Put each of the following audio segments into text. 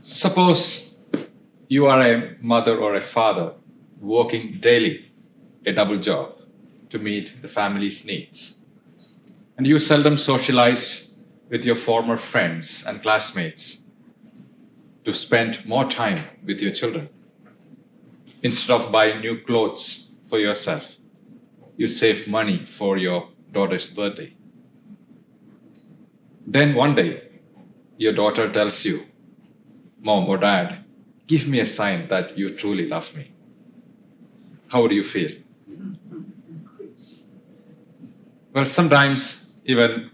Suppose you are a mother or a father working daily, a double job, to meet the family's needs. And you seldom socialize with your former friends and classmates to spend more time with your children. Instead of buying new clothes for yourself, you save money for your daughter's birthday. Then one day, your daughter tells you, "Mom or Dad, give me a sign that you truly love me." How do you feel? Well, sometimes even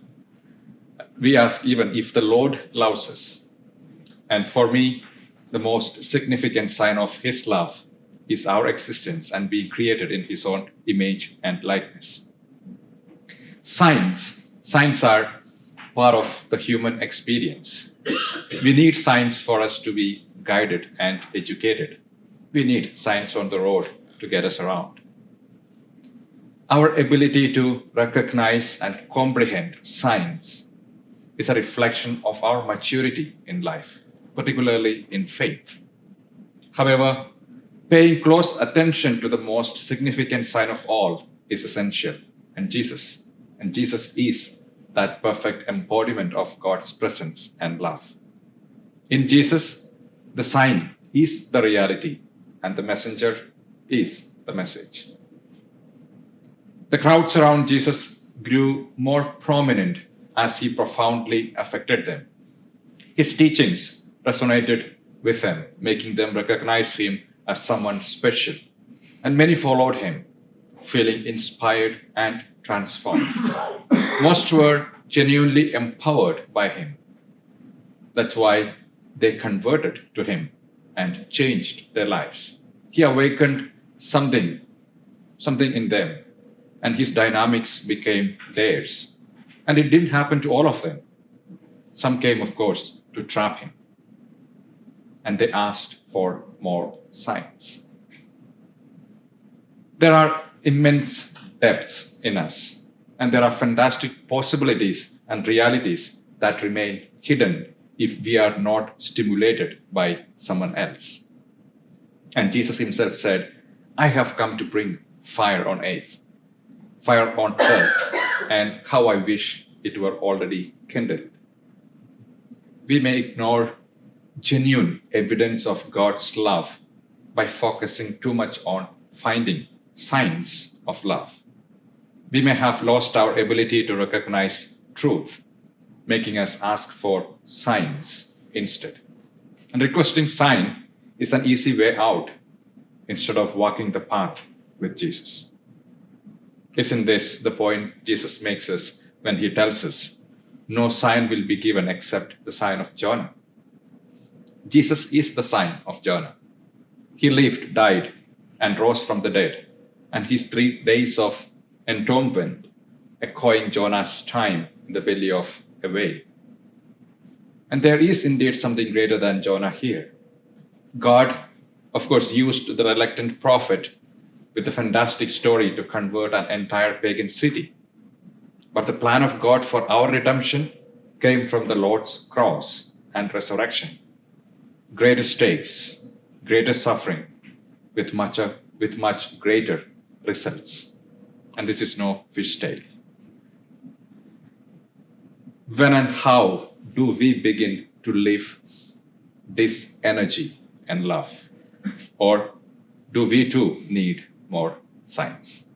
we ask even if the Lord loves us. And for me, the most significant sign of His love is our existence and being created in His own image and likeness. Signs are part of the human experience. We need signs for us to be guided and educated. We need signs on the road to get us around. Our ability to recognize and comprehend signs is a reflection of our maturity in life, particularly in faith. However, paying close attention to the most significant sign of all is essential, and Jesus is that perfect embodiment of God's presence and love. In Jesus, the sign is the reality, and the messenger is the message. The crowds around Jesus grew more prominent as He profoundly affected them. His teachings resonated with them, making them recognize Him as someone special. And many followed Him, feeling inspired and transformed. Most were genuinely empowered by Him. That's why they converted to Him and changed their lives. He awakened something in them, and His dynamics became theirs. And it didn't happen to all of them. Some came, of course, to trap Him. And they asked for more signs. There are immense depths in us, and there are fantastic possibilities and realities that remain hidden if we are not stimulated by someone else. And Jesus Himself said, "I have come to bring fire on earth, and how I wish it were already kindled." We may ignore genuine evidence of God's love by focusing too much on finding signs of love. We may have lost our ability to recognize truth, making us ask for signs instead. And requesting sign is an easy way out instead of walking the path with Jesus. Isn't this the point Jesus makes us when He tells us, "No sign will be given except the sign of Jonah"? Jesus is the sign of Jonah. He lived, died, and rose from the dead, and His 3 days of entombment echoing Jonah's time in the belly of a whale. And there is indeed something greater than Jonah here. God, of course, used the reluctant prophet with a fantastic story to convert an entire pagan city. But the plan of God for our redemption came from the Lord's cross and resurrection. Greater stakes, greater suffering, with much greater results. And this is no fish tale. When and how do we begin to live this energy and love? Or do we too need more signs?